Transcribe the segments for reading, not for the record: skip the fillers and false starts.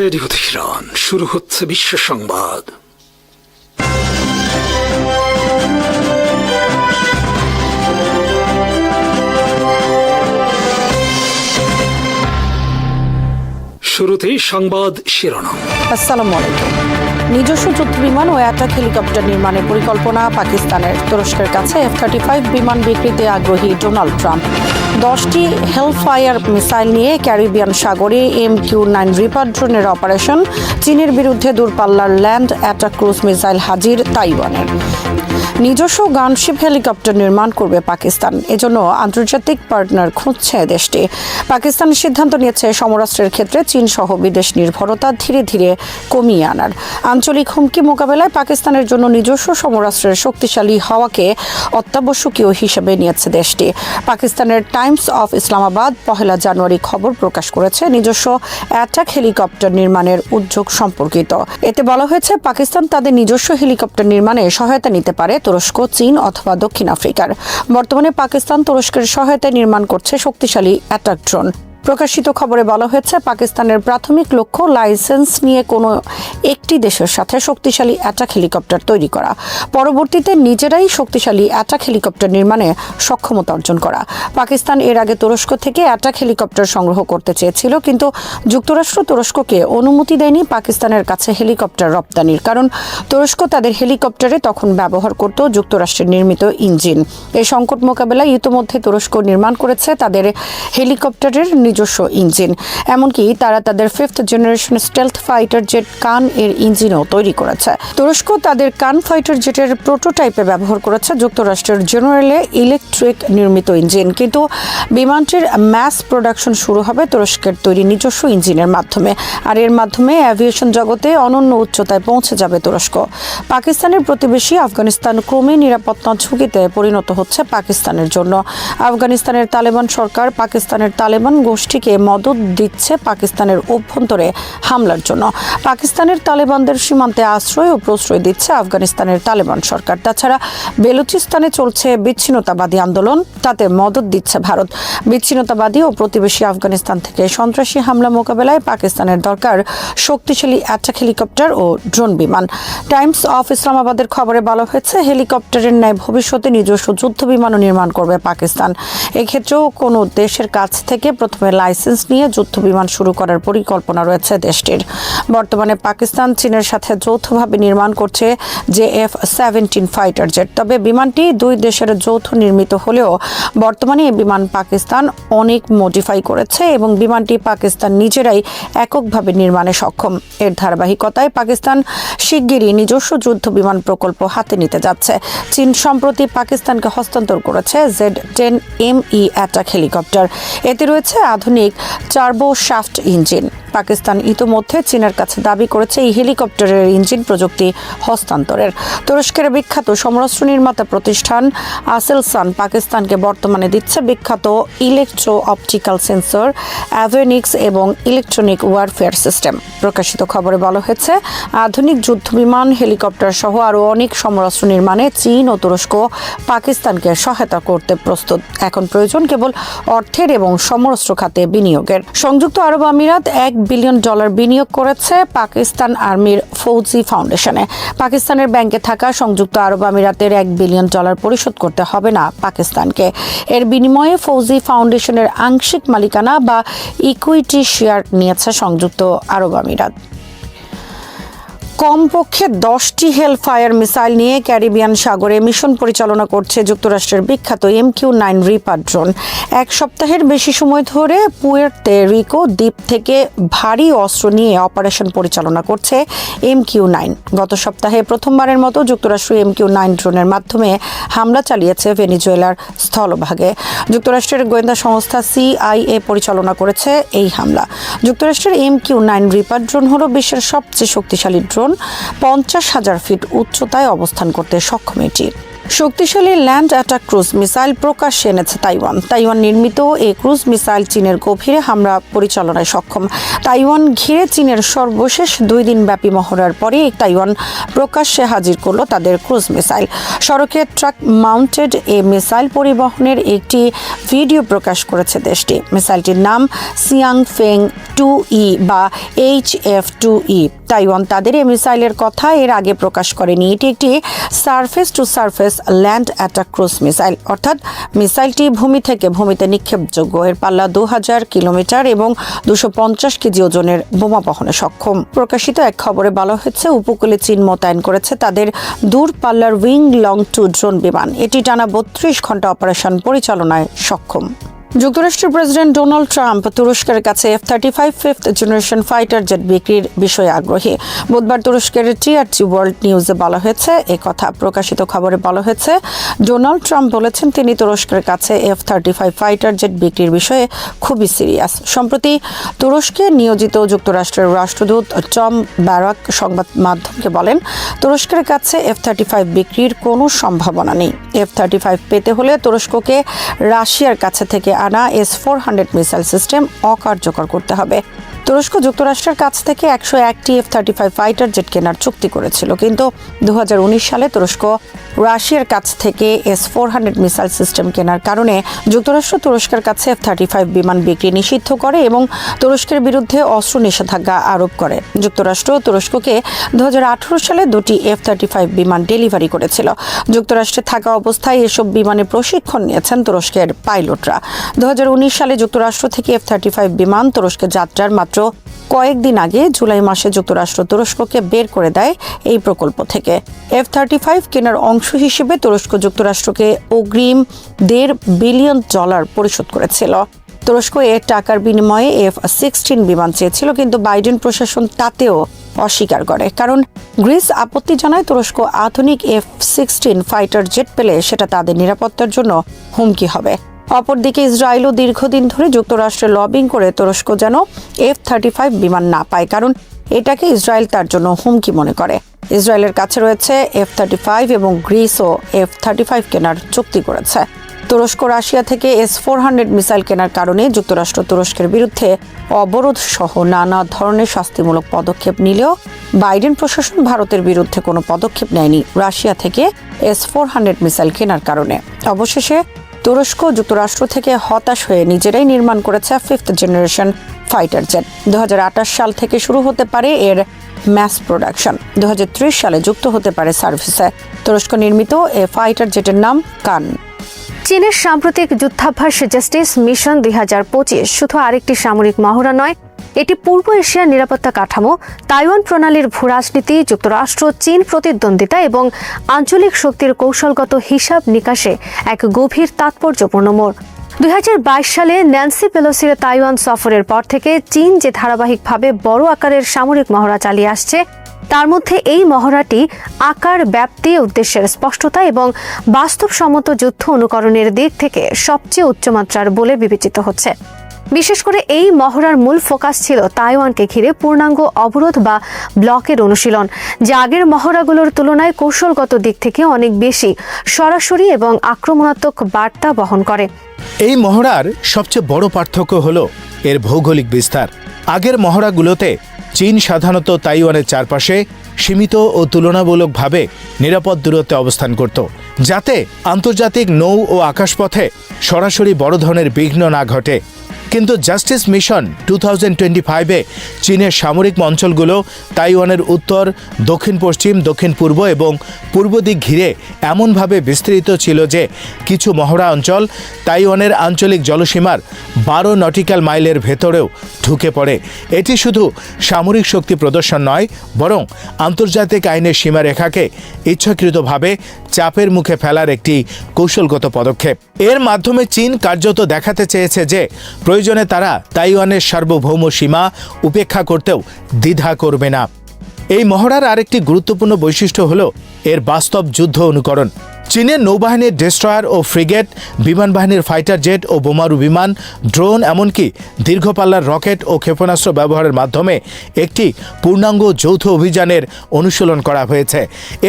Radio Tehran, শুরু হচ্ছে বিশ্ব সংবাদ। শুরুতেই সংবাদ শিরোনাম। আসসালামু আলাইকুম। নিজস্ব যুদ্ধ বিমান ও অ্যাটাক হেলিকপ্টার নির্মাণের পরিকল্পনা পাকিস্তানের। তুরস্কের কাছে F-35 বিমান বিক্রিতে আগ্রহী ডোনাল্ড ট্রাম্প। 10টি হেলফায়ার মিসাইল নিয়ে ক্যারিবিয়ান সাগরে MQ-9 রিপার ড্রোনের অপারেশন। চীনের বিরুদ্ধে দূরপাল্লার ল্যান্ড অ্যাটাক ক্রুজ মিসাইল হাজির তাইওয়ানের। নিজস্ব গানশিপ হেলিকপ্টার নির্মাণ করবে পাকিস্তান। এজন্য আন্তর্জাতিক পার্টনার খুঁজছে দেশটি। পাকিস্তান সিদ্ধান্ত নিয়েছে সমরাস্ত্রের ক্ষেত্রে চীন সহ বিদেশ নির্ভরতা ধীরে ধীরে কমিয়ে আনার। আঞ্চলিক হুমকি মোকাবেলায় পাকিস্তানের জন্য নিজস্ব সমরাস্ত্রের শক্তিশালী হওয়াকে অত্যাবশ্যকীয় হিসেবে নিয়েছে দেশটি। পাকিস্তানের টাইমস অফ ইসলামাবাদ 1 জানুয়ারি খবর প্রকাশ করেছে নিজস্ব অ্যাটাক হেলিকপ্টার নির্মাণের উদ্যোগ সম্পর্কিত। এতে বলা হয়েছে পাকিস্তান তাদের নিজস্ব হেলিকপ্টার নির্মাণে সহায়তা নিতে পারে তুরস্ক, চীন অথবা দক্ষিণ আফ্রিকার। বর্তমানে পাকিস্তান তুরস্কের সহায়তায় নির্মাণ করছে শক্তিশালী অ্যাটাক ড্রোন। প্রকাশিত খবরে বলা হয়েছে পাকিস্তানের প্রাথমিক লক্ষ্য লাইসেন্স নিয়ে কোনো একটি দেশের সাথে শক্তিশালী অ্যাটাক হেলিকপ্টার তৈরি করা, পরবর্তীতে নিজেরাই শক্তিশালী অ্যাটাক হেলিকপ্টার নির্মাণে সক্ষমতা অর্জন করা। পাকিস্তান এর আগে তুরস্ক থেকে অ্যাটাক হেলিকপ্টার সংগ্রহ করতে চেয়েছিল, কিন্তু যুক্তরাষ্ট্র তুরস্ককে অনুমতি দেয়নি পাকিস্তানের কাছে হেলিকপ্টার রপ্তানির, কারণ তুরস্ক তাদের হেলিকপ্টারে তখন ব্যবহার করত যুক্তরাষ্ট্রের নির্মিত ইঞ্জিন। এই সংকট মোকাবেলায় ইতিমধ্যে তুরস্ক নির্মাণ করেছে তাদের হেলিকপ্টারের নিজস্ব ইঞ্জিন। এমনকি তারা তাদের 5th generation stealth fighter jet কান এর ইঞ্জিনও তৈরি করেছে। তুরস্ক তাদের কান ফাইটার জেটের প্রোটোটাইপে ব্যবহার করেছে যুক্তরাষ্ট্রের জেনারেলে ইলেকট্রিক নির্মিত ইঞ্জিন, কিন্তু বিমানটির ম্যাস প্রোডাকশন শুরু হবে তুরস্কের তৈরি নিজস্ব ইঞ্জিনের মাধ্যমে, আর এর মাধ্যমে অ্যাভিয়েশন জগতে অনন্য উচ্চতায় পৌঁছে যাবে তুরস্ক। পাকিস্তানের প্রতিবেশী আফগানিস্তান ক্রমে নিরাপত্তা ঝুঁকিতে পরিণত হচ্ছে পাকিস্তানের জন্য। আফগানিস্তানের তালেবান সরকার পাকিস্তানের তালেবান গোষ্ঠীকে মদত দিচ্ছে পাকিস্তানের অভ্যন্তরে হামলার জন্য। পাকিস্তানের তালেবানদের সীমান্তে আশ্রয় ও প্রশ্রয় দিচ্ছে আফগানিস্তানের তালেবান সরকার। তাছাড়া বেলুচিস্তানে চলছে বিচ্ছিন্নতাবাদী আন্দোলন, তাতে মদত দিচ্ছে ভারত। বিচ্ছিন্নতাবাদী ও প্রতিবেশী আফগানিস্তান থেকে সন্ত্রাসী হামলা মোকাবেলায় পাকিস্তানের দরকার শক্তিশালী অ্যাটাক হেলিকপ্টার ও ড্রোন বিমান। টাইমস অফ ইসলামাবাদের খবরে বলা হয়েছে হেলিকপ্টারের ন্যায় ভবিষ্যতে নিজস্ব যুদ্ধ বিমানও নির্মাণ করবে পাকিস্তান। এক্ষেত্রেও কোনো দেশের কাছ থেকে প্রথমে লাইসেন্স নিয়ে যুদ্ধ বিমান শুরু করার পরিকল্পনা রয়েছে দেশটির। বর্তমানে পাকিস্তান চীনের সাথে যৌথভাবে নির্মাণ করছে যে F-17 ফাইটার জেট। তবে বিমানটি দুই দেশের যৌথ নির্মিত হলেও বর্তমানে এই বিমান পাকিস্তান অনেক মডিফাই করেছে এবং বিমানটি পাকিস্তান নিজেরাই এককভাবে নির্মাণে সক্ষম। এর ধারাবাহিকতায় পাকিস্তান শিগগিরই নিজস্ব যুদ্ধ বিমান প্রকল্প হাতে নিতে যাচ্ছে। চীন সম্প্রতি পাকিস্তানকে হস্তান্তর করেছে Z-10ME অ্যাটাক হেলিকপ্টার। এতে রয়েছে আধুনিক টার্বো শাফট ইঞ্জিন। পাকিস্তান ইতোমধ্যে চীনের কাছে দাবি করেছে এই হেলিকপ্টারের ইঞ্জিন প্রযুক্তি হস্তান্তরের। তুরস্কের বিখ্যাত সমরাস্ত্র নির্মাতা প্রতিষ্ঠান আসেলসান পাকিস্তানকে বর্তমানে দিচ্ছে বিখ্যাত ইলেকট্রো অপটিক্যাল সেন্সর, অ্যাভিওনিক্স এবং ইলেকট্রনিক ওয়ারফেয়ার সিস্টেম। প্রকাশিত খবরে বলা হয়েছে আধুনিক যুদ্ধ বিমান, হেলিকপ্টার সহ আরও অনেক সমরাস্ত্র নির্মাণে চীন ও তুরস্ক পাকিস্তানকে সহায়তা করতে প্রস্তুত। এখন প্রয়োজন কেবল অর্থের এবং সমরাস্ত্র খাতে বিনিয়োগের। সংযুক্ত আরব আমিরাত $1 বিলিয়ন বিনিয়োগ করেছে পাকিস্তান আর্মির ফৌজি ফাউন্ডেশনে। পাকিস্তানের ব্যাংকে থাকা সংযুক্ত আরব আমিরাতের $1 বিলিয়ন পরিশোধ করতে হবে না পাকিস্তানকে। এর বিনিময়ে ফৌজি ফাউন্ডেশনের আংশিক মালিকানা বা ইকুইটি শেয়ার নিয়েছে সংযুক্ত আরব আমিরাত। কমপক্ষে 10টি হেলফায়ার মিসাইল নিয়ে ক্যারিবিয়ান সাগরে মিশন পরিচালনা করছে যুক্তরাষ্ট্রের বিখ্যাত MQ-9 রিপার ড্রোন। এক সপ্তাহের বেশি সময় ধরে পুয়ের্তো রিকো দ্বীপ থেকে ভারী অস্ত্র নিয়ে অপারেশন পরিচালনা করছে MQ-9। গত সপ্তাহে প্রথমবারের মতো যুক্তরাষ্ট্র MQ-9 ড্রোনের মাধ্যমে হামলা চালিয়েছে ভেনেজুয়েলার স্থলভাগে। যুক্তরাষ্ট্রের গোয়েন্দা সংস্থা CIA পরিচালনা করেছে এই হামলা। যুক্তরাষ্ট্রের MQ-9 রিপার ড্রোন হল বিশ্বের সবচেয়ে শক্তিশালী ড্রোন। 50,000 ফিট উচ্চতায় অবস্থান করতে সক্ষম এটি। শক্তিশালী ল্যান্ড অ্যাটাক ক্রুজ মিসাইল প্রকাশ্যে এনেছে তাইওয়ান। তাইওয়ান নির্মিত এই ক্রুজ মিসাইল চীনের গভীরে হামলা পরিচালনায় সক্ষম। তাইওয়ান ঘিরে চীনের সর্বশেষ 2 দিন ব্যাপী মহড়ার পরে তাইওয়ান প্রকাশ্যে হাজির করল তাদের ক্রুজ মিসাইল। সড়কে ট্রাক মাউন্টেড এই মিসাইল পরিবহনের একটি ভিডিও প্রকাশ করেছে দেশটি। মিসাইলটির নাম সিয়াং ফেং 2E বা HF-2E। তাইওয়ান তাদের এই মিসাইলের কথা এর আগে প্রকাশ করেনি। এটি একটি surface to surface land attack cruise missile, অর্থাৎ মিসাইলটি ভূমি থেকে ভূমিতে নিক্ষেপযোগ্য। এর পাল্লা 2000 কিলোমিটার এবং 250 কেজি ওজনের বোমা বহনে সক্ষম। প্রকাশিত এক খবরে বলা হয়েছে উপকূলে চীন মোতায়েন করেছে তাদের দূরপাল্লার উইং লং 2 ড্রোন বিমান। এটি টানা 32 ঘন্টা অপারেশন পরিচালনায় সক্ষম। যুক্তরাষ্ট্রের প্রেসিডেন্ট ডোনাল্ড ট্রাম্প তুরস্কের কাছে F-35 fifth generation fighter jet বিক্রির বিষয়ে আগ্রহী। বুধবার তুরস্কের TRT ওয়ার্ল্ড নিউজে বলা হয়েছে কথা। প্রকাশিত খবরে বলা হয়েছে ডোনাল্ড ট্রাম্প বলেছেন তিনি তুরস্কের কাছে F-35 ফাইটার জেট বিক্রির বিষয়ে খুবই সিরিয়াস। সম্প্রতি তুরস্কে নিয়োজিত যুক্তরাষ্ট্রের রাষ্ট্রদূত টম ব্যারাক সংবাদ মাধ্যমকে বলেন তুরস্কের কাছে F-35 বিক্রির কোনো সম্ভাবনা নেই। F-35 পেতে হলে তুরস্ককে রাশিয়ার কাছে থেকে আনা S-400 মিসাইল সিস্টেম অকার্যকর করতে হবে। তুরস্ক যুক্তরাষ্ট্রের কাছ থেকে 101টি F-35 ফাইটার জেট কেনার চুক্তি করেছিল, কিন্তু 2019 সালে তুরস্ক রাশিয়ার কাছ থেকে S-400 মিসাইল সিস্টেম কেনার কারণে যুক্তরাষ্ট্র তুরস্কের কাছে F-35 বিমান বিক্রি নিষিদ্ধ করে এবং তুরস্কের বিরুদ্ধে অস্ত্র নিষেধাজ্ঞা আরোপ করে। যুক্তরাষ্ট্র তুরস্ককে 2018 সালে 2টি F-35 বিমান ডেলিভারি করেছিল। যুক্তরাষ্ট্রে থাকা অবস্থায় এসব বিমানে প্রশিক্ষণ নিয়েছেন তুরস্কের পাইলটরা। 2019 সালে যুক্তরাষ্ট্র থেকে F-35 বিমান তুরস্কে যাত্রার মাত্র কয়েকদিন আগে জুলাই মাসে যুক্তরাষ্ট্র তুরস্ককে বের করে দেয় এই প্রকল্প থেকে। F-35 কেনার অংশ হিসেবে তুরস্ক যুক্তরাষ্ট্রকে অগ্রিম $1.5 বিলিয়ন পরিশোধ করেছিল। তুরস্ক এর টাকার বিনিময়ে F-16 বিমান চেয়েছিল, কিন্তু বাইডেন প্রশাসন তাতেও অস্বীকার করে, কারণ গ্রিস আপত্তি জানায় তুরস্ক আধুনিক F-16 ফাইটার জেট পেলে সেটা তাদের নিরাপত্তার জন্য হুমকি হবে। অপরদিকে ইসরায়েলও দীর্ঘদিন ধরে যুক্তরাষ্ট্রে লবিং করে তুরস্ক যেন F-35 বিমান না পায়, কারণ এটাকে ইসরায়েল তার জন্য হুমকি মনে করে। ইসরায়েলের কাছে রয়েছে F-35 এবং গ্রিসও F-35 কেনার চুক্তি করেছে। তুরস্ক রাশিয়া থেকে S-400 মিসাইল কেনার কারণে যুক্তরাষ্ট্র তুরস্কের বিরুদ্ধে অবরোধ সহ নানা ধরনের শাস্তিমূলক পদক্ষেপ নিলেও বাইডেন প্রশাসন ভারতের বিরুদ্ধে কোনো পদক্ষেপ নেয়নি রাশিয়া থেকে S-400 মিসাইল কেনার কারণে। অবশেষে তুরস্ক যুক্তরাষ্ট্র থেকে হতাশ হয়ে নিজেরাই নির্মাণ করেছে ফিফথ জেনারেশন ফাইটার জেট। 2028 সাল থেকে শুরু হতে পারে এর ম্যাস প্রোডাকশন। 2030 সালে যুক্ত হতে পারে সার্ভিসে। তুরস্ক নির্মিত এ ফাইটার জেটের নাম কান। চীনের সাম্প্রতিক যুদ্ধাভ্যাস জাস্টিস মিশন 2025 শুধু আরেকটি সামরিক মহড়া নয়, এটি পূর্ব এশিয়ার নিরাপত্তা কাঠামো, তাইওয়ান প্রণালীর ভূরাজনীতি, যুক্তরাষ্ট্র চীন প্রতিদ্বন্দ্বিতা এবং আঞ্চলিক শক্তির কৌশলগত হিসাব নিকাশে এক গভীর তাৎপর্যপূর্ণ মোড়। 2022 সালে ন্যান্সি পেলোসির তাইওয়ান সফরের পর থেকে চীন যে ধারাবাহিকভাবে বড় আকারের সামরিক মহড়া চালিয়ে আসছে, তার মধ্যে এই মহড়াটি আকার, ব্যাপ্তি, উদ্দেশ্যের স্পষ্টতা এবং বাস্তবসম্মত যুদ্ধ অনুকরণের দিক থেকে সবচেয়ে উচ্চমাত্রার বলে বিবেচিত হচ্ছে। বিশেষ করে এই মহড়ার মূল ফোকাস ছিল তাইওয়ানকে ঘিরে পূর্ণাঙ্গ অবরোধ বা ব্লকের অনুশীলন, যা আগের মহড়াগুলোর তুলনায় কৌশলগত দিক থেকে অনেক বেশি সরাসরি এবং আক্রমণাত্মক বার্তা বহন করে। এই মহড়ার সবচেয়ে বড় পার্থক্য হল এর ভৌগোলিক বিস্তার। আগের মহড়াগুলোতে চীন সাধারণত তাইওয়ানের চারপাশে সীমিত ও তুলনামূলকভাবে নিরাপদ দূরত্বে অবস্থান করত, যাতে আন্তর্জাতিক নৌ ও আকাশপথে সরাসরি বড় ধরনের বিঘ্ন না ঘটে। কিন্তু জাস্টিস মিশন 2025-এ চীনের সামরিক অঞ্চলগুলো তাইওয়ানের উত্তর, দক্ষিণ পশ্চিম, দক্ষিণ পূর্ব এবং পূর্ব দিক ঘিরে এমনভাবে বিস্তৃত ছিল যে কিছু মহড়া অঞ্চল তাইওয়ানের আঞ্চলিক জলসীমার 12 নটিক্যাল মাইলের ভেতরেও ঢুকে পড়ে। এটি শুধু সামরিক শক্তি প্রদর্শন নয়, বরং আন্তর্জাতিক আইনের সীমারেখাকে ইচ্ছাকৃতভাবে চাপের মুখে ফেলার একটি কৌশলগত পদক্ষেপ। এর মাধ্যমে চীন কার্যত দেখাতে চেয়েছে যে প্রয়োজনে তারা তাইওয়ানের সার্বভৌম সীমা উপেক্ষা করতেও দ্বিধা করবে না। এই মহড়ার আরেকটি গুরুত্বপূর্ণ বৈশিষ্ট্য হল এর বাস্তব যুদ্ধ অনুকরণ। চীনের নৌবাহিনীর ডেস্ট্রয়ার ও ফ্রিগেট, বিমান বাহিনীর ফাইটার জেট ও বোমারু বিমান, ড্রোন, এমনকি দীর্ঘপাল্লার রকেট ও ক্ষেপণাস্ত্র ব্যবহারের মাধ্যমে একটি পূর্ণাঙ্গ যৌথ অভিযানের অনুশীলন করা হয়েছে।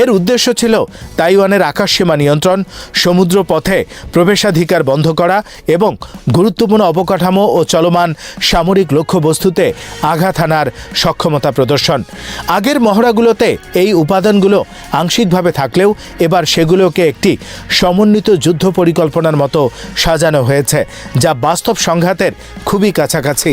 এর উদ্দেশ্য ছিল তাইওয়ানের আকাশসীমা নিয়ন্ত্রণ, সমুদ্র পথে প্রবেশাধিকার বন্ধ করা এবং গুরুত্বপূর্ণ অবকাঠামো ও চলমান সামরিক লক্ষ্যবস্তুতে আঘাত হানার সক্ষমতা প্রদর্শন। আগের মহড়াগুলোতে এই উপাদানগুলো আংশিকভাবে থাকলেও এবার সেগুলোকে একটি সমন্বিত যুদ্ধ পরিকল্পনার মতো সাজানো হয়েছে, যা বাস্তব সংঘাতের খুবই কাছাকাছি।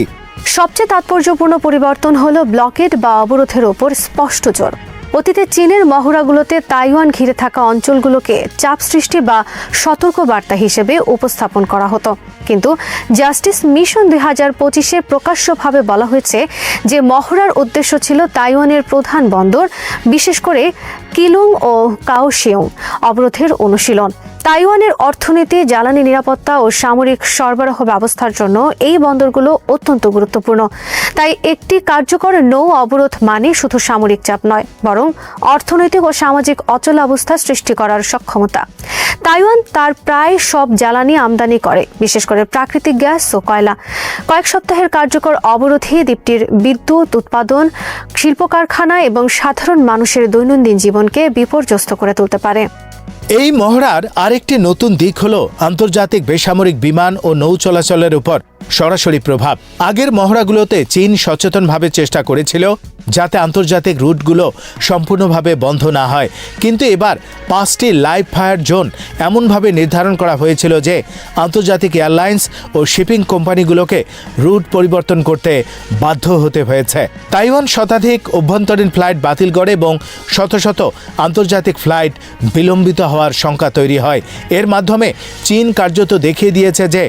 সবচেয়ে তাৎপর্যপূর্ণ পরিবর্তন হল ব্লকেড বা অবরোধের ওপর স্পষ্ট জোর। অতীতে চীনের মহড়াগুলোতে তাইওয়ান ঘিরে থাকা অঞ্চলগুলোকে চাপ সৃষ্টি বা সতর্কবার্তা হিসেবে উপস্থাপন করা হতো, কিন্তু জাস্টিস মিশন 2025-এ প্রকাশ্যভাবে বলা হয়েছে যে মহড়ার উদ্দেশ্য ছিল তাইওয়ানের প্রধান বন্দর, বিশেষ করে কিলুং ও কাওশিয়ং অবরোধের অনুশীলন। তাইওয়ানের অর্থনীতি, জ্বালানি নিরাপত্তা ও সামরিক সরবরাহ ব্যবস্থার জন্য এই বন্দরগুলো অত্যন্ত গুরুত্বপূর্ণ। তাই একটি কার্যকর নৌ অবরোধ মানে শুধু সামরিক চাপ নয়, বরং অর্থনৈতিক ও সামাজিক অচলাবস্থা সৃষ্টি করার সক্ষমতা। তাইওয়ান তার প্রায় সব জ্বালানি আমদানি করে, বিশেষ করে প্রাকৃতিক গ্যাস ও কয়লা। কয়েক সপ্তাহের কার্যকর অবরোধে দ্বীপটির বিদ্যুৎ উৎপাদন, শিল্প কারখানা এবং সাধারণ মানুষের দৈনন্দিন জীবনকে বিপর্যস্ত করে তুলতে পারে। এই মহড়ার আরেকটি নতুন দিক হল আন্তর্জাতিক বেসামরিক বিমান ও নৌ চলাচলের উপর সরাসরি প্রভাব। আগের মহড়াগুলোতে চীন সচেতনভাবে চেষ্টা করেছিল যাতে আন্তর্জাতিক রুটগুলো সম্পূর্ণভাবে বন্ধ না হয়, কিন্তু এবার 5টি লাইভ ফায়ার জোন এমনভাবে নির্ধারণ করা হয়েছিল যে আন্তর্জাতিক এয়ারলাইন্স ও শিপিং কোম্পানিগুলোকে রুট পরিবর্তন করতে বাধ্য হতে হয়েছে। তাইওয়ান শতাধিক অভ্যন্তরীণ ফ্লাইট বাতিল করে এবং শত শত আন্তর্জাতিক ফ্লাইট বিলম্বিত হওয়ার শঙ্কা তৈরি হয়। এর মাধ্যমে চীন কার্যত দেখিয়ে দিয়েছে যে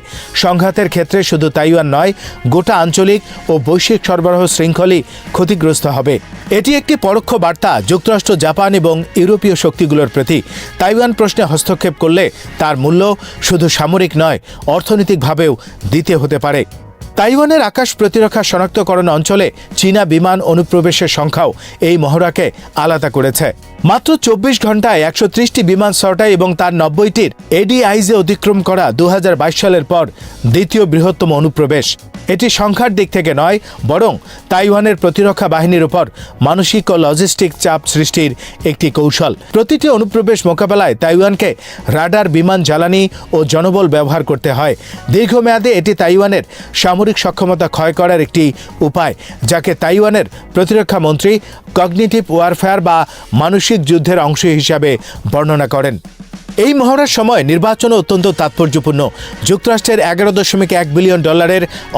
সংঘাতের ক্ষেত্রে শুধু তাইওয়ান নয়, গোটা আঞ্চলিক ও বৈশ্বিক সরবরাহ শৃঙ্খলই ক্ষতিগ্রস্ত হবে। এটি একটি পরোক্ষ বার্তা যুক্তরাষ্ট্র, জাপান এবং ইউরোপীয় শক্তিগুলোর প্রতি। তাইওয়ান প্রশ্নে হস্তক্ষেপ করলে তার মূল্য শুধু সামরিক নয়, অর্থনৈতিকভাবেও দিতে হতে পারে। তাইওয়ানের আকাশ প্রতিরক্ষা শনাক্তকরণ অঞ্চলে চীনা বিমান অনুপ্রবেশের সংখ্যাও এই মহড়াকে আলাদা করেছে। মাত্র 24 ঘন্টায় 130টি বিমান ছটায় এবং তার 90টির এডিআইজে অতিক্রম করা 2022 সালের পর দ্বিতীয় বৃহত্তম অনুপ্রবেশ। এটি সংখ্যার দিক থেকে নয়, বরং তাইওয়ানের প্রতিরক্ষা বাহিনীর উপর মানসিক ও লজিস্টিক চাপ সৃষ্টির একটি কৌশল। প্রতিটি অনুপ্রবেশ মোকাবেলায় তাইওয়ানকে রাডার, বিমান, জ্বালানি ও জনবল ব্যবহার করতে হয়। দীর্ঘমেয়াদে এটি তাইওয়ানের সামরিক সক্ষমতা ক্ষয় করার একটি উপায়, যাকে তাইওয়ানের প্রতিরক্ষা মন্ত্রী কগনিটিভ ওয়ারফেয়ার বা মানসিক যুদ্ধের অংশ হিসাবে বর্ণনা করেন। এই মহড়ার সময় নির্বাচনও অত্যন্ত তাৎপর্যপূর্ণ। যুক্তরাষ্ট্রের $11.1 বিলিয়ন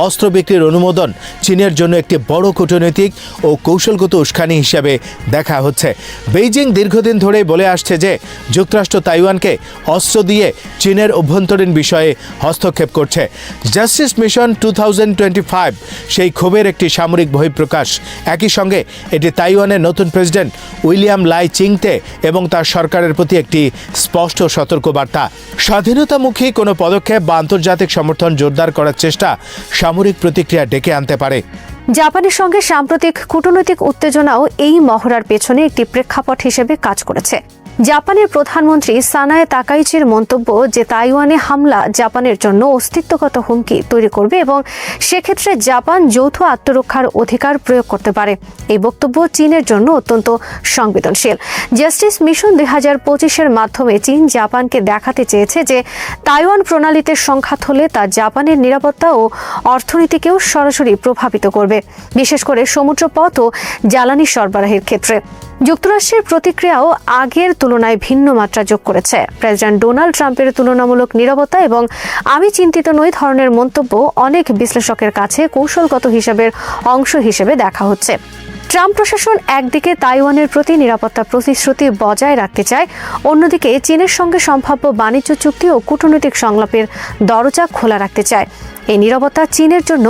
অস্ত্র বিক্রির অনুমোদন চীনের জন্য একটি বড় কূটনৈতিক ও কৌশলগত উস্কানি হিসেবে দেখা হচ্ছে। বেইজিং দীর্ঘদিন ধরে বলে আসছে যে যুক্তরাষ্ট্র তাইওয়ানকে অস্ত্র দিয়ে চীনের অভ্যন্তরীণ বিষয়ে হস্তক্ষেপ করছে। জাস্টিস মিশন 2025 সেই ক্ষোভের একটি সামরিক বহিঃপ্রকাশ। একই সঙ্গে এটি তাইওয়ানের নতুন প্রেসিডেন্ট উইলিয়াম লাই চিংতে এবং তার সরকারের প্রতি একটি স্পষ্ট সতর্কবার্তা। স্বাধীনতামুখী কোনো পদক্ষেপ বা আন্তর্জাতিক সমর্থন জোরদার করার চেষ্টা সামরিক প্রতিক্রিয়া ডেকে আনতে পারে। জাপানের সঙ্গে সাম্প্রতিক কূটনৈতিক উত্তেজনাও এই মহড়ার পেছনে একটি প্রেক্ষাপট হিসেবে কাজ করেছে। জাপানের প্রধানমন্ত্রী সানায়ে তাকাইচির মন্তব্য যে তাইওয়ানে হামলা জাপানের জন্য অস্তিত্বগত হুমকি তৈরি করবে এবং সেক্ষেত্রে জাপান যৌথ আত্মরক্ষার অধিকার প্রয়োগ করতে পারে, এই বক্তব্য চীনের জন্য অত্যন্ত সংবেদনশীল। জাস্টিস মিশন 2025-এর মাধ্যমে চীন জাপানকে দেখাতে চেয়েছে যে তাইওয়ান প্রণালীতে সংঘাত হলে তা জাপানের নিরাপত্তা ও অর্থনীতিকেও সরাসরি প্রভাবিত করবে, বিশেষ করে সমুদ্রপথ ও জ্বালানি সরবরাহের ক্ষেত্রে। যুক্তরাষ্ট্রের প্রতিক্রিয়াও আগের তুলনায় ভিন্ন মাত্রা যোগ করেছে। প্রেসিডেন্ট ডোনাল্ড ট্রাম্পের তুলনামূলক নীরবতা এবং আমি চিন্তিত নই ধরনের মন্তব্য অনেক বিশ্লেষকের কাছে কৌশলগত হিসাবের অংশ হিসেবে দেখা হচ্ছে। ট্রাম্প প্রশাসন একদিকে তাইওয়ানের প্রতি নিরাপত্তা প্রতিশ্রুতি বজায় রাখতে চায়, অন্যদিকে চীনের সঙ্গে সম্ভাব্য বাণিজ্য চুক্তি ও কূটনৈতিক সংলাপের দরজা খোলা রাখতে চায়। এই নীরবতা চীনের জন্য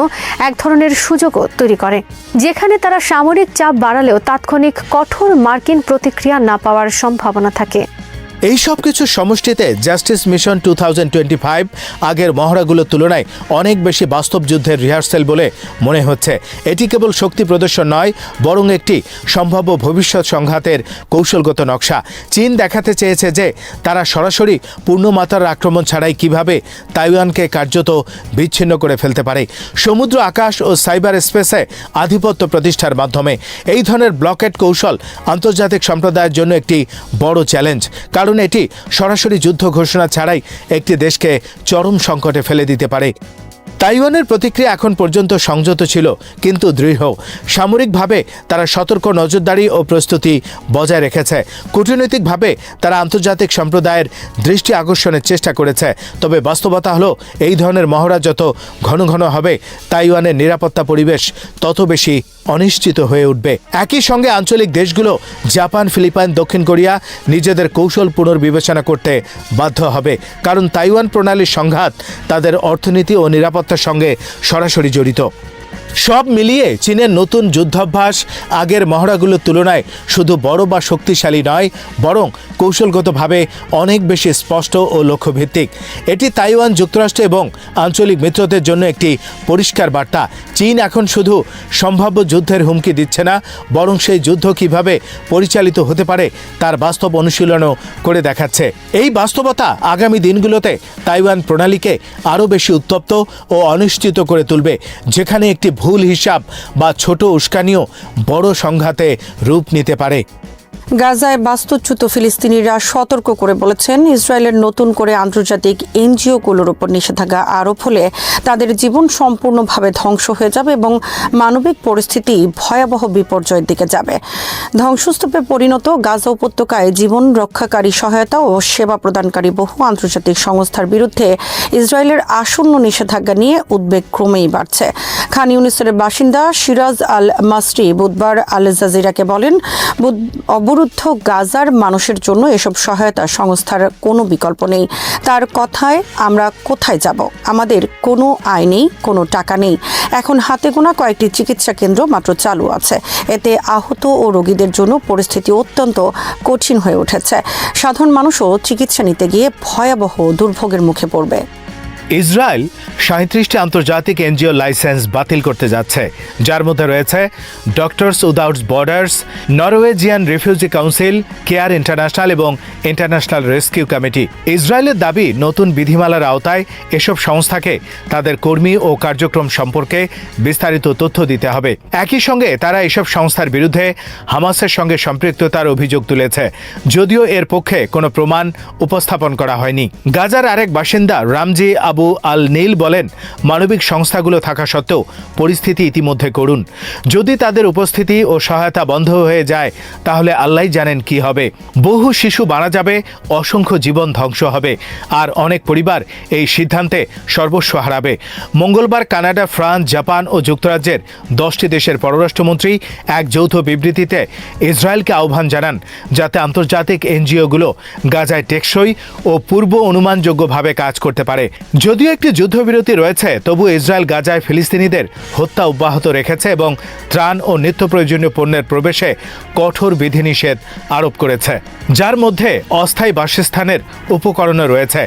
এক ধরনের সুযোগও তৈরি করে, যেখানে তারা সামরিক চাপ বাড়ালেও তাৎক্ষণিক কঠোর মার্কিন প্রতিক্রিয়া না পাওয়ার সম্ভাবনা থাকে। এই সব কিছুর সমষ্টিতে জাস্টিস মিশন 2025 আগের মহড়াগুলোর তুলনায় অনেক বেশি বাস্তব যুদ্ধের রিহার্সেল বলে মনে হচ্ছে। এটি কেবল শক্তি প্রদর্শন নয়, বরং একটি সম্ভাব্য ভবিষ্যৎ সংঘাতের কৌশলগত নকশা। চীন দেখাতে চেয়েছে যে তারা সরাসরি পূর্ণমাত্রার আক্রমণ ছাড়াই কিভাবে তাইওয়ানকে কার্যত বিচ্ছিন্ন করে ফেলতে পারে, সমুদ্র, আকাশ ও সাইবার স্পেসে আধিপত্য প্রতিষ্ঠার মাধ্যমে। এই ধরনের ব্লকেড কৌশল আন্তর্জাতিক সম্প্রদায়ের জন্য একটি বড় চ্যালেঞ্জ, কারণ এটি সরাসরি যুদ্ধ ঘোষণা ছাড়াই একটি দেশকে চরম সংকটে ফেলে দিতে পারে। তাইওয়ানের প্রতিক্রিয়া এখন পর্যন্ত সংযত ছিল, কিন্তু দৃঢ়। সামরিকভাবে তারা সতর্ক নজরদারি ও প্রস্তুতি বজায় রেখেছে। কূটনৈতিকভাবে তারা আন্তর্জাতিক সম্প্রদায়ের দৃষ্টি আকর্ষণের চেষ্টা করেছে। তবে বাস্তবতা হলো, এই ধরনের মহড়া যত ঘন ঘন হবে, তাইওয়ানের নিরাপত্তা পরিবেশ তত বেশি অনিশ্চিত হয়ে উঠবে। একই সঙ্গে আঞ্চলিক দেশগুলো জাপান, ফিলিপাইন, দক্ষিণ কোরিয়া নিজেদের কৌশল পুনর্বিবেচনা করতে বাধ্য হবে, কারণ তাইওয়ান প্রণালীর সংঘাত তাদের অর্থনীতি ও নিরাপত্তার সঙ্গে সরাসরি জড়িত। সব মিলিয়ে চীনের নতুন যুদ্ধাভ্যাস আগের মহড়াগুলোর তুলনায় শুধু বড় বা শক্তিশালী নয়, বরং কৌশলগতভাবে অনেক বেশি স্পষ্ট ও লক্ষ্যভিত্তিক। এটি তাইওয়ান, যুক্তরাষ্ট্র এবং আঞ্চলিক মিত্রদের জন্য একটি পরিষ্কার বার্তা। চীন এখন শুধু সম্ভাব্য যুদ্ধের হুমকি দিচ্ছে না, বরং সেই যুদ্ধ কিভাবে পরিচালিত হতে পারে তার বাস্তব অনুশীলনও করে দেখাচ্ছে। এই বাস্তবতা আগামী দিনগুলোতে তাইওয়ান প্রণালীকে আরও বেশি উত্তপ্ত ও অনিশ্চিত করে তুলবে, যেখানে একটি ভুল হিসাব বা ছোট উস্কানিও বড় সংঘাতে রূপ নিতে পারে। গাজায় বাস্তুচ্যুত ফিলিস্তিনিরা সতর্ক করে বলেছেন, ইসরায়েলের নতুন করে আন্তর্জাতিক এনজিওগুলোর উপর নিষেধাজ্ঞা আরোপ হলে তাদের জীবন সম্পূর্ণভাবে ধ্বংস হয়ে যাবে এবং মানবিক পরিস্থিতি ভয়াবহ বিপর্যয়ের দিকে যাবে। ধ্বংসস্তূপে পরিণত গাজা উপত্যকায় জীবন রক্ষাকারী সহায়তা ও সেবা প্রদানকারী বহু আন্তর্জাতিক সংস্থার বিরুদ্ধে ইসরায়েলের আসন্ন নিষেধাজ্ঞা নিয়ে উদ্বেগ ক্রমেই বাড়ছে। খান ইউনিসের বাসিন্দা সিরাজ আল মাসরি বুধবার আল জাজিরাকে বলেন, অবরুদ্ধ গাজার মানুষের জন্য এসব সহায়তা সংস্থার কোনো বিকল্প নেই। তার কথায়, আমরা কোথায় যাব? আমাদের কোনো আয় নেই, কোনো টাকা নেই। এখন হাতে গোনা কয়েকটি চিকিৎসা কেন্দ্র মাত্র চালু আছে। এতে আহত ও রোগীদের জন্য পরিস্থিতি অত্যন্ত কঠিন হয়ে উঠেছে। সাধারণ মানুষও চিকিৎসা নিতে গিয়ে ভয়াবহ দুর্ভোগের মুখে পড়বে। ইসরায়েল 37টি আন্তর্জাতিক এনজিও লাইসেন্স বাতিল করতে যাচ্ছে, যার মধ্যে রয়েছে doctors without borders, Norwegian refugee council, care international এবং ইন্টারন্যাশনাল রেস্কিউ কমিটি। ইসরায়েলের দাবি, নতুন বিধিমালার আওতায় এসব সংস্থাকে তাদের কর্মী ও কার্যক্রম সম্পর্কে বিস্তারিত তথ্য দিতে হবে। একই সঙ্গে তারা এসব সংস্থার বিরুদ্ধে হামাসের সঙ্গে সম্পৃক্ততার অভিযোগ তুলেছে, যদিও এর পক্ষে কোনো প্রমাণ উপস্থাপন করা হয়নি। গাজার আরেক বাসিন্দা রামজি আবু আল নীল বলেন, মানবিক সংস্থাগুলো থাকা সত্ত্বেও পরিস্থিতি ইতিমধ্যে করুন। যদি তাদের উপস্থিতি ও সহায়তা বন্ধ হয়ে যায়, তাহলে আল্লাহই জানেন কি হবে। বহু শিশু মারা যাবে, অসংখ্য জীবন ধ্বংস হবে, আর অনেক পরিবার এই সিদ্ধান্তে সর্বস্ব হারাবে। মঙ্গলবার কানাডা, ফ্রান্স, জাপান ও যুক্তরাজ্যের 10টি দেশের পররাষ্ট্রমন্ত্রী এক যৌথ বিবৃতিতে ইসরায়েলকে আহ্বান জানান, যাতে আন্তর্জাতিক এনজিওগুলো গাজায় টেকসই ও পূর্ব অনুমানযোগ্যভাবে কাজ করতে পারে। যদিও একটি যুদ্ধবিরতি রয়েছে, তবু ইসরায়েল গাজায় ফিলিস্তিনিদের হত্যা অব্যাহত রেখেছে এবং ত্রাণ ও নিত্য প্রয়োজনীয় পণ্যের প্রবেশে কঠোর বিধিনিষেধ আরোপ করেছে, যার মধ্যে অস্থায়ী বাসস্থানের উপকরণও রয়েছে।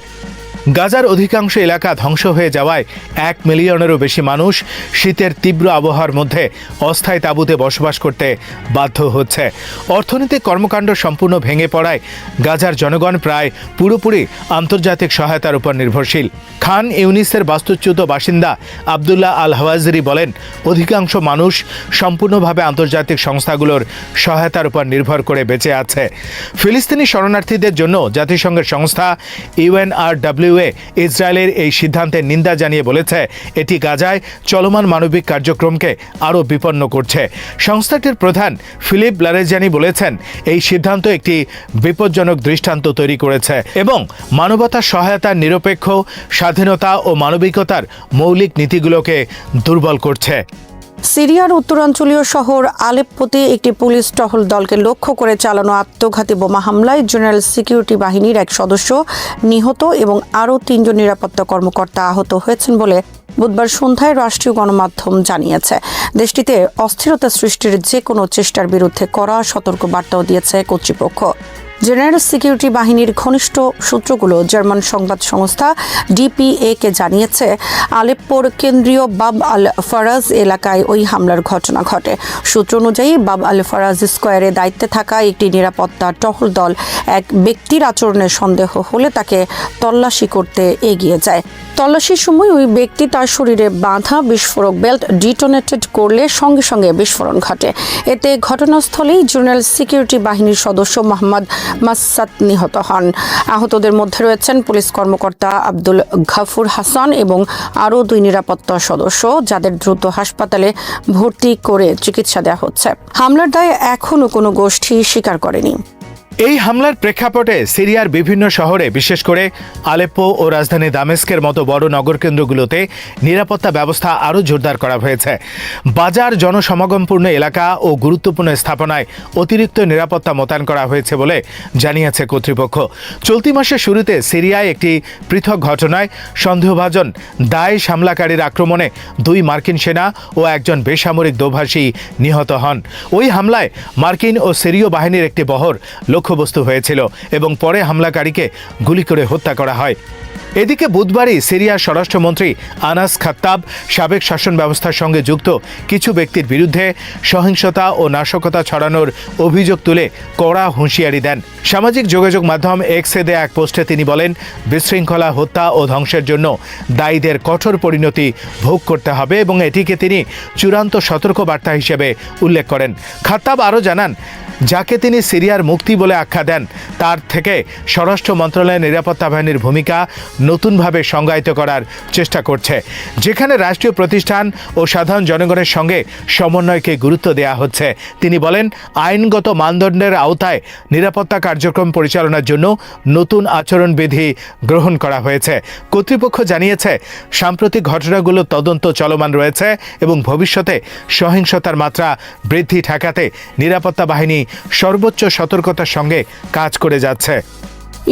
গাজার অধিকাংশ এলাকা ধ্বংস হয়ে যাওয়ায় 1 মিলিয়নেরও বেশি মানুষ শীতের তীব্র আবহাওয়ার মধ্যে অস্থায়ী তাঁবুতে বসবাস করতে বাধ্য হচ্ছে। অর্থনৈতিক কর্মকাণ্ড সম্পূর্ণ ভেঙে পড়ায় গাজার জনগণ প্রায় পুরোপুরি আন্তর্জাতিক সহায়তার উপর নির্ভরশীল। খান ইউনিসের বাস্তুচ্যুত বাসিন্দা আবদুল্লাহ আল হাওয়াজরি বলেন, অধিকাংশ মানুষ সম্পূর্ণভাবে আন্তর্জাতিক সংস্থাগুলোর সহায়তার উপর নির্ভর করে বেঁচে আছে। ফিলিস্তিনি শরণার্থীদের জন্য জাতিসংঘের সংস্থা UNRWA ইসরায়েলের এই সিদ্ধান্তের নিন্দা জানিয়ে বলেছে, এটি গাজায় চলমান মানবিক কার্যক্রমকে আরও বিপন্ন করছে। সংস্থাটির প্রধান ফিলিপ লারেজানি বলেছেন, এই সিদ্ধান্ত একটি বিপজ্জনক দৃষ্টান্ত তৈরি করেছে এবং মানবতার সহায়তার নিরপেক্ষ, স্বাধীনতা ও মানবিকতার মৌলিক নীতিগুলোকে দুর্বল করছে। সিরিয়ার উত্তরাঞ্চলীয় শহর আলেপ্পোতে একটি পুলিশ টহল দলকে লক্ষ্য করে চালানো আত্মঘাতী বোমা হামলায় জেনারেল সিকিউরিটি বাহিনীর এক সদস্য নিহত এবং আরও 3 জন নিরাপত্তা কর্মকর্তা আহত হয়েছেন বলে বুধবার সন্ধ্যায় রাষ্ট্রীয় গণমাধ্যম জানিয়েছে। দেশটিতে অস্থিরতা সৃষ্টির যে কোনো চেষ্টার বিরুদ্ধে কড়া সতর্কবার্তাও দিয়েছে কর্তৃপক্ষ। জেনারেল সিকিউরিটি বাহিনীর ঘনিষ্ঠ সূত্রগুলো জার্মান সংবাদ সংস্থা ডিপিএ-কে জানিয়েছে, আলেপ্পোর কেন্দ্রীয় বাব আল ফারাজ এলাকায় ওই হামলার ঘটনা ঘটে। সূত্র অনুযায়ী বাব আল ফারাজ স্কোয়ারে দায়িত্বে থাকা একটি নিরাপত্তা টহল দল এক ব্যক্তির আচরণে সন্দেহ হলে তাকে তল্লাশি করতে এগিয়ে যায়। তল্লাশির সময় ওই ব্যক্তি তার শরীরে বাঁধা বিস্ফোরক বেল্ট ডিটোনেটেড করলে সঙ্গে সঙ্গে বিস্ফোরণ ঘটে। এতে ঘটনাস্থলেই জেনারেল সিকিউরিটি বাহিনীর সদস্য মোহাম্মদ মাসাত নিহত হন। আহতদের মধ্যে রয়েছেন পুলিশ কর্মকর্তা আব্দুল গাফুর হাসান এবং আরও 2 নিরাপত্তা সদস্য, যাদের দ্রুত হাসপাতালে ভর্তি করে চিকিৎসা দেওয়া হচ্ছে। হামলার দায় এখনও কোনো গোষ্ঠী স্বীকার করেনি। এই হামলার প্রেক্ষাপটে সিরিয়ার বিভিন্ন শহরে, বিশেষ করে আলেপ্পো ও রাজধানী দামেস্কের মতো বড় নগরকেন্দ্রগুলোতে নিরাপত্তা ব্যবস্থা আরও জোরদার করা হয়েছে। বাজার, জনসমাগমপূর্ণ এলাকা ও গুরুত্বপূর্ণ স্থাপনায় অতিরিক্ত নিরাপত্তা মোতায়েন করা হয়েছে বলে জানিয়েছে কর্তৃপক্ষ। চলতি মাসের শুরুতে সিরিয়ায় একটি পৃথক ঘটনায় সন্দেহভাজন দায়েশ হামলাকারীর আক্রমণে 2 মার্কিন সেনা ও একজন বেসামরিক দোভাষী নিহত হন। ওই হামলায় মার্কিন ও সিরীয় বাহিনীর একটি বহর লক্ষ্যবস্তু হয়েছিল এবং পরে হামলাকারীকে গুলি করে হত্যা করা হয়। এদিকে বুধবারই সিরিয়ার স্বরাষ্ট্রমন্ত্রী আনাস খাত্তাব সাবেক শাসন ব্যবস্থার সঙ্গে যুক্ত কিছু ব্যক্তির বিরুদ্ধে সহিংসতা ও নাশকতা ছড়ানোর অভিযোগ তুলে কড়া হুঁশিয়ারি দেন। সামাজিক যোগাযোগ মাধ্যম এক্সে দেয়া এক পোস্টে তিনি বলেন, বিশৃঙ্খলা, হত্যা ও ধ্বংসের জন্য দায়ীদের কঠোর পরিণতি ভোগ করতে হবে এবং এটিকে তিনি চূড়ান্ত সতর্কবার্তা হিসেবে উল্লেখ করেন। খাত্তাব আরও জানান, যাকে তিনি সিরিয়ার মুক্তি বলে আখ্যা দেন, তার থেকে স্বরাষ্ট্র মন্ত্রণালয়ের নিরাপত্তা বাহিনীর ভূমিকা নতুনভাবে সংজ্ঞায়িত করার চেষ্টা করছে, যেখানে রাষ্ট্রীয় প্রতিষ্ঠান ও সাধারণ জনগণের সঙ্গে সমন্বয়কে গুরুত্ব দেওয়া হচ্ছে। তিনি বলেন, আইনগত মানদণ্ডের আওতায় নিরাপত্তা কার্যক্রম পরিচালনার জন্য নতুন আচরণবিধি গ্রহণ করা হয়েছে। কর্তৃপক্ষ জানিয়েছে, সাম্প্রতিক ঘটনাগুলোর তদন্ত চলমান রয়েছে এবং ভবিষ্যতে সহিংসতার মাত্রা বৃদ্ধি ঠেকাতে নিরাপত্তা বাহিনী সর্বোচ্চ সতর্কতার সঙ্গে কাজ করে যাচ্ছে।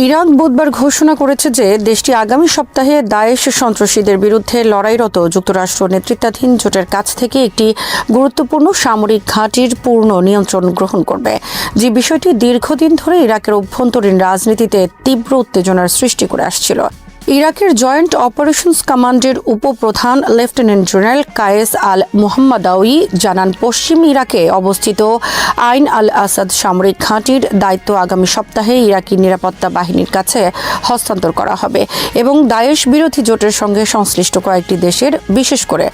ইরাক বুধবার ঘোষণা করেছে যে দেশটি আগামী সপ্তাহে দায়েশ সন্ত্রাসীদের বিরুদ্ধে লড়াইরত যুক্তরাষ্ট্র নেতৃত্বাধীন জোটের কাছ থেকে একটি গুরুত্বপূর্ণ সামরিক ঘাঁটির পূর্ণ নিয়ন্ত্রণ গ্রহণ করবে, যে বিষয়টি দীর্ঘদিন ধরে ইরাকের অভ্যন্তরীণ রাজনীতিতে তীব্র উত্তেজনার সৃষ্টি করে আসছিল। ইরাকের জয়েন্ট অপারেশনস কমান্ডের উপপ্রধান লেফটেন্যান্ট জেনারেল কায়েস আল মোহাম্মদাউই জানান, পশ্চিম ইরাকে অবস্থিত আইন আল আসাদ সামরিক ঘাঁটির দায়িত্ব আগামী সপ্তাহে ইরাকি নিরাপত্তা বাহিনীর কাছে হস্তান্তর করা হবে এবং দায়েশ বিরোধী জোটের সঙ্গে সংশ্লিষ্ট কয়েকটি দেশের, বিশেষ করে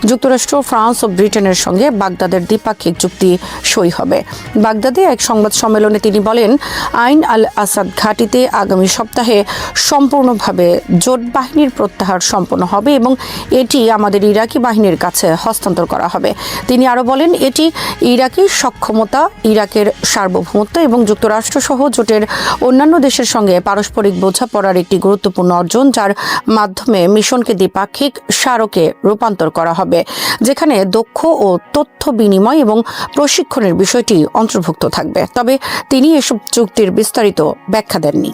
যুক্তরাষ্ট্র, ফ্রান্স ও ব্রিটেনের সঙ্গে বাগদাদের দ্বিপাক্ষিক চুক্তি সই হবে। বাগদাদে এক সংবাদ সম্মেলনে তিনি বলেন, আইন আল আসাদ ঘাঁটিতে আগামী সপ্তাহে সম্পূর্ণভাবে জোট বাহিনীর প্রত্যাহার সম্পন্ন হবে এবং এটি আমাদের ইরাকি বাহিনীর কাছে হস্তান্তর করা হবে। তিনি আরও বলেন, এটি ইরাকি সক্ষমতা, ইরাকের সার্বভৌমত্ব এবং যুক্তরাষ্ট্র সহ জোটের অন্যান্য দেশের সঙ্গে পারস্পরিক বোঝাপড়ার একটি গুরুত্বপূর্ণ অর্জন, যার মাধ্যমে মিশনকে দ্বিপাক্ষিক স্মারকে রূপান্তর করা হবে, যেখানে দক্ষ ও তথ্য বিনিময় এবং প্রশিক্ষণের বিষয়টি অন্তর্ভুক্ত থাকবে। তবে তিনি এসব চুক্তির বিস্তারিত ব্যাখ্যা দেননি।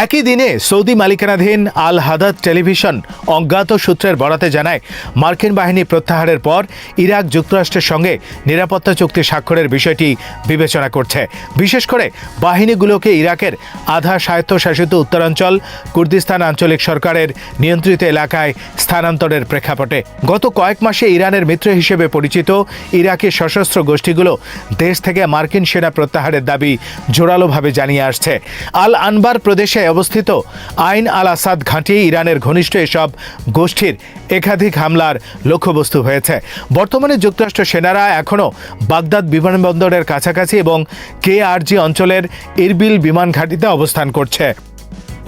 একই দিনে সৌদি মালিকানাধীন আল হাদাদ টেলিভিশন অজ্ঞাত সূত্রের বরাতে জানায়, মার্কিন বাহিনী প্রত্যাহারের পর ইরাক যুক্তরাষ্ট্রের সঙ্গে নিরাপত্তা চুক্তি স্বাক্ষরের বিষয়টি বিবেচনা করছে, বিশেষ করে বাহিনীগুলোকে ইরাকের আধা স্বায়ত্তশাসিত উত্তরাঞ্চল কুর্দিস্তান আঞ্চলিক সরকারের নিয়ন্ত্রিত এলাকায় স্থানান্তরের প্রেক্ষাপটে। গত কয়েক মাসে ইরানের মিত্র হিসেবে পরিচিত ইরাকি সশস্ত্র গোষ্ঠীগুলো দেশ থেকে মার্কিন সেনা প্রত্যাহারের দাবি জোরালোভাবে জানিয়ে আসছে। আল আনবার প্রদেশে অবস্থিত আইন আল আসাদ ঘাঁটি ইরানের ঘনিষ্ঠ এসব গোষ্ঠীর একাধিক হামলার লক্ষ্যবস্তু হয়েছে। বর্তমানে যুক্তরাষ্ট্র সেনারা এখনও বাগদাদ বিমানবন্দরের কাছাকাছি এবং কেআরজি অঞ্চলের ইরবিল বিমান ঘাঁটিতে অবস্থান করছে।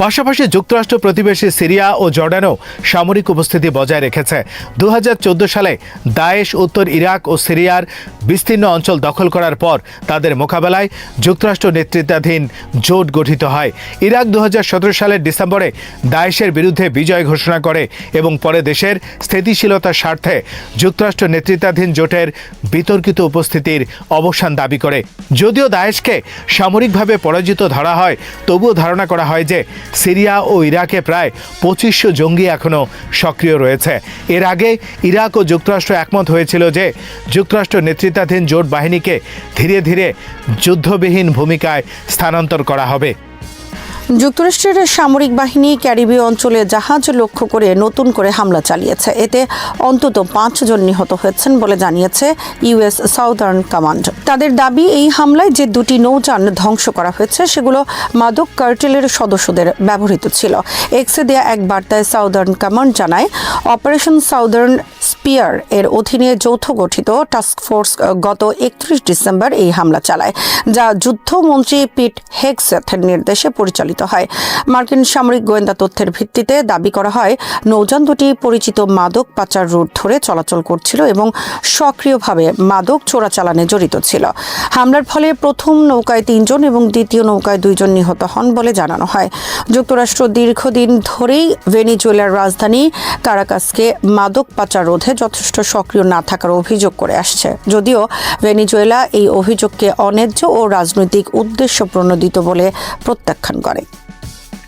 পাশাপাশি যুক্তরাষ্ট্র প্রতিবেশী সিরিয়া ও জর্ডানেও সামরিক উপস্থিতি বজায় রেখেছে। 2014 সালে দায়েশ উত্তর ইরাক ও সিরিয়ার বিস্তীর্ণ অঞ্চল দখল করার পর তাদের মোকাবেলায় যুক্তরাষ্ট্র নেতৃত্বাধীন জোট গঠিত হয়। ইরাক 2017 সালের ডিসেম্বরে দায়েশের বিরুদ্ধে বিজয় ঘোষণা করে এবং পরে দেশের স্থিতিশীলতার স্বার্থে যুক্তরাষ্ট্র নেতৃত্বাধীন জোটের বিতর্কিত উপস্থিতির অবসান দাবি করে। যদিও দায়েশকে সামরিকভাবে পরাজিত ধরা হয়, তবুও ধারণা করা হয় যে সিরিয়া ও ইরাকে প্রায় 2500 জঙ্গি এখনও সক্রিয় রয়েছে। এর আগে ইরাক ও যুক্তরাষ্ট্র একমত হয়েছিল যে যুক্তরাষ্ট্র নেতৃত্বাধীন জোট বাহিনীকে ধীরে ধীরে যুদ্ধবিহীন ভূমিকায় স্থানান্তর করা হবে। যুক্তরাষ্ট্রের সামরিক বাহিনী ক্যারিবীয় অঞ্চলে জাহাজ লক্ষ্য করে নতুন করে হামলা চালিয়েছে। এতে অন্তত 5 জন নিহত হয়েছেন বলে জানিয়েছে ইউএস সাউদার্ন কমান্ড। তাদের দাবি, এই হামলায় যে 2টি নৌযান ধ্বংস করা হয়েছে সেগুলো মাদক কার্টেলের সদস্যদের ব্যবহৃত ছিল। এক্সে দেয়া এক বার্তায় সাউদার্ন কমান্ড জানায়, অপারেশন সাউদার্ন স্পিয়ার এর অধীনে যৌথ গঠিত টাস্ক ফোর্স গত 31 ডিসেম্বর এই হামলা চালায়, যা যুদ্ধমন্ত্রী পিট হেগসেথের নির্দেশে পরিচালিত হয়। মার্কিন সামরিক গোয়েন্দা তথ্যের ভিত্তিতে দাবি করা হয়, নৌযান দুটি পরিচিত মাদক পাচার রুট ধরে চলাচল করছিল এবং সক্রিয়ভাবে মাদক চোরাচালানে জড়িত ছিল। হামলার ফলে প্রথম নৌকায় 3 জন এবং দ্বিতীয় নৌকায় 2 জন নিহত হন বলে জানানো হয়। যুক্তরাষ্ট্র দীর্ঘদিন ধরেই ভেনেজুয়েলার রাজধানী কারাকাসকে মাদক পাচার রোধে যথেষ্ট সক্রিয় না থাকার অভিযোগ করে আসছে, যদিও ভেনেজুয়েলা এই অভিযোগকে অন্যায্য ও রাজনৈতিক উদ্দেশ্য প্রণোদিত বলে প্রত্যাখ্যান করে।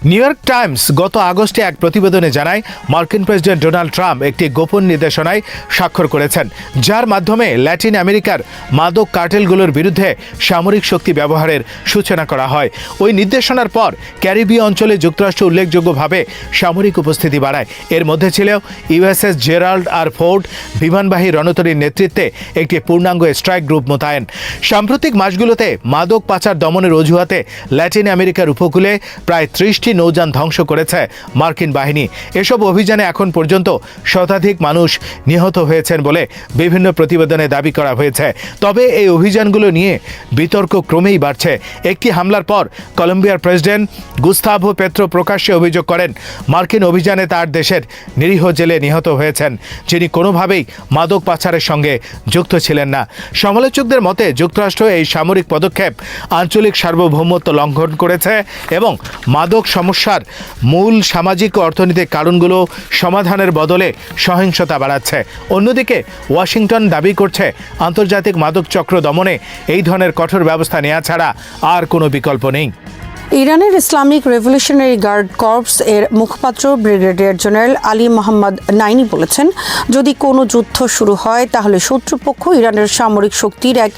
নিউ ইয়র্ক টাইমস গত আগস্টে এক প্রতিবেদনে জানায়, মার্কিন প্রেসিডেন্ট ডোনাল্ড ট্রাম্প একটি গোপন নির্দেশনায় স্বাক্ষর করেছেন, যার মাধ্যমে ল্যাটিন আমেরিকার মাদক কার্টেলগুলোর বিরুদ্ধে সামরিক শক্তি ব্যবহারের সূচনা করা হয়। ওই নির্দেশনার পর ক্যারিবীয় অঞ্চলে যুক্তরাষ্ট্র উল্লেখযোগ্যভাবে সামরিক উপস্থিতি বাড়ায়। এর মধ্যে ছিল ইউএসএস জেরাল্ড আর ফোর্ড বিমানবাহী রণতরীর নেতৃত্বে একটি পূর্ণাঙ্গ স্ট্রাইক গ্রুপ মোতায়েন। সাম্প্রতিক মাসগুলোতে মাদক পাচার দমনের অজুহাতে ল্যাটিন আমেরিকার উপকূলে প্রায় 30টি নৌযান ধ্বংস করেছে মার্কিন বাহিনী। এসব অভিযানে এখন পর্যন্ত শতাধিক মানুষ নিহত হয়েছেন বলে বিভিন্ন প্রতিবেদনে দাবি করা হয়েছে। তবে এই অভিযানগুলো নিয়ে বিতর্ক ক্রমেই বাড়ছে। একটি হামলার পর কলম্বিয়ার প্রেসিডেন্ট গুস্তাভো পেত্রো প্রকাশ্যে অভিযোগ করেন, মার্কিন অভিযানে তার দেশের নিরীহ জেলে নিহত হয়েছেন, যিনি কোনোভাবেই মাদক পাচারের সঙ্গে যুক্ত ছিলেন না। সমালোচকদের মতে যুক্তরাষ্ট্র এই সামরিক পদক্ষেপ আঞ্চলিক সার্বভৌমত্ব লঙ্ঘন করেছে এবং মাদক সমস্যার মূল সামাজিক ও অর্থনৈতিক কারণগুলো সমাধানের বদলে সহিংসতা বাড়াচ্ছে। অন্যদিকে ওয়াশিংটন দাবি করছে, আন্তর্জাতিক মাদক চক্র দমনে এই ধরনের কঠোর ব্যবস্থা নেওয়া ছাড়া আর কোনো বিকল্প নেই। ইরানের ইসলামিক রেভলিউশনারি গার্ড কর্পস এর মুখপাত্র ব্রিগেডিয়ার জেনারেল আলী মোহাম্মদ নাইনি বলেছেন, যদি কোনো যুদ্ধ শুরু হয় তাহলে শত্রুপক্ষ ইরানের সামরিক শক্তির এক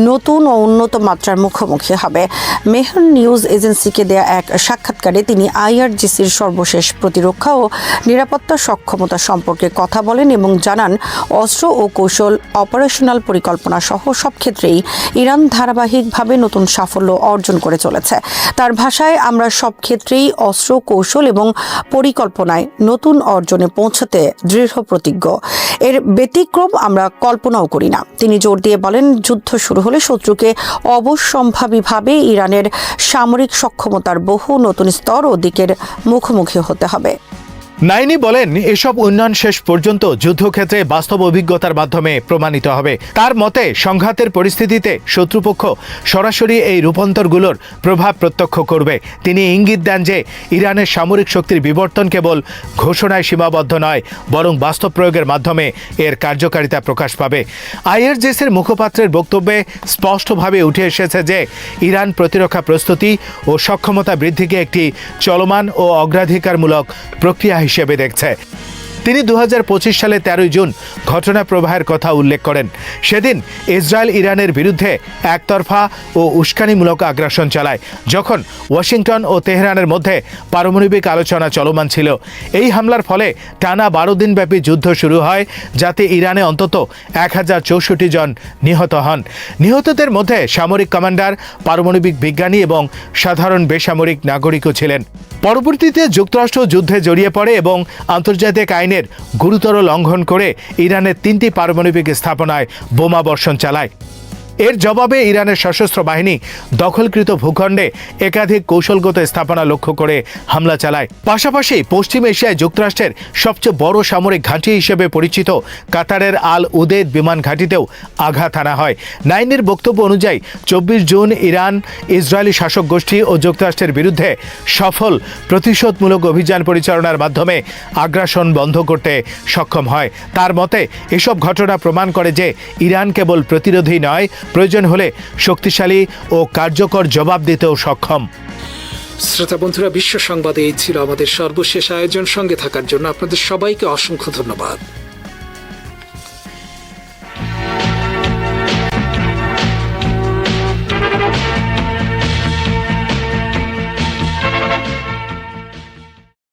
নতুন ও উন্নত মাত্রার মুখোমুখি হবে। মেহর নিউজ এজেন্সিকে দেয়া এক সাক্ষাৎকারে তিনি আইআরজিসির সর্বশেষ প্রতিরক্ষা ও নিরাপত্তা সক্ষমতা সম্পর্কে কথা বলেন এবং জানান, অস্ত্র ও কৌশল, অপারেশনাল পরিকল্পনা সহ সব ক্ষেত্রেই ইরান ধারাবাহিকভাবে নতুন সাফল্য অর্জন করে চলেছে। তার ভাষায়, আমরা সব ক্ষেত্রেই অস্ত্র, কৌশল এবং পরিকল্পনায় নতুন অর্জনে পৌঁছতে দৃঢ় প্রতিজ্ঞ। এর ব্যতিক্রম আমরা কল্পনাও করি না। তিনি জোর দিয়ে বলেন, যুদ্ধ শুরু হলে শত্রুকে অবশ্যম্ভাবীভাবে ইরানের সামরিক সক্ষমতার বহু নতুন স্তর ও দিকের মুখোমুখি হতে হবে। নাইনি বলেন, এসব উন্নয়ন শেষ পর্যন্ত যুদ্ধক্ষেত্রে বাস্তব অভিজ্ঞতার মাধ্যমে প্রমাণিত হবে। তার মতে, সংঘাতের পরিস্থিতিতে শত্রুপক্ষ সরাসরি এই রূপান্তরগুলোর প্রভাব প্রত্যক্ষ করবে। তিনি ইঙ্গিত দেন যে ইরানের সামরিক শক্তির বিবর্তন কেবল ঘোষণায় সীমাবদ্ধ নয়, বরং বাস্তব প্রয়োগের মাধ্যমে এর কার্যকারিতা প্রকাশ পাবে। আইআরজিসির মুখপাত্রের বক্তব্যে স্পষ্টভাবে উঠে এসেছে যে ইরান প্রতিরক্ষা প্রস্তুতি ও সক্ষমতা বৃদ্ধিকে একটি চলমান ও অগ্রাধিকারমূলক প্রক্রিয়া হিসেবে দেখছে। তিনি 2025 সালে 13 জুন ঘটনা প্রবাহের কথা উল্লেখ করেন। সেদিন ইসরায়েল ইরানের বিরুদ্ধে একতরফা ও উস্কানিমূলক আগ্রাসন চালায়, যখন ওয়াশিংটন ও তেহরানের মধ্যে পারমাণবিক আলোচনা চলমান ছিল। এই হামলার ফলে টানা 12 দিনব্যাপী যুদ্ধ শুরু হয়, যাতে ইরানে অন্তত 1064 জন নিহত হন। নিহতদের মধ্যে সামরিক কমান্ডার, পারমাণবিক বিজ্ঞানী এবং সাধারণ বেসামরিক নাগরিকও ছিলেন। পরবর্তীতে যুক্তরাষ্ট্র যুদ্ধে জড়িয়ে পড়ে এবং আন্তর্জাতিক আইনের গুরুতর লঙ্ঘন করে ইরানের 3টি পারমাণবিক স্থাপনায় বোমা বর্ষণ চালায়। এর জবাবে ইরানের সশস্ত্র বাহিনী দখলকৃত ভূখণ্ডে একাধিক কৌশলগত স্থাপনা লক্ষ্য করে হামলা চালায়। পাশাপাশি পশ্চিম এশিয়ায় যুক্তরাষ্ট্রের সবচেয়ে বড় সামরিক ঘাঁটি হিসেবে পরিচিত কাতারের আল উদেদ বিমান ঘাঁটিতেও আঘাত হানা হয়। নাইনের বক্তব্য অনুযায়ী 24 জুন ইরান ইসরায়েলি শাসক গোষ্ঠী ও যুক্তরাষ্ট্রের বিরুদ্ধে সফল প্রতিশোধমূলক অভিযান পরিচালনার মাধ্যমে আগ্রাসন বন্ধ করতে সক্ষম হয়। তার মতে, এসব ঘটনা প্রমাণ করে যে ইরান কেবল প্রতিরোধী নয়, প্রয়োজন হলে শক্তিশালী ও কার্যকর জবাব দিতেও সক্ষম। শ্রোতা বন্ধুরা, বিশ্ব সংবাদে এই ছিল আমাদের সর্বশেষ আয়োজন। সঙ্গে থাকার জন্য আপনাদের সবাইকে অসংখ্য ধন্যবাদ।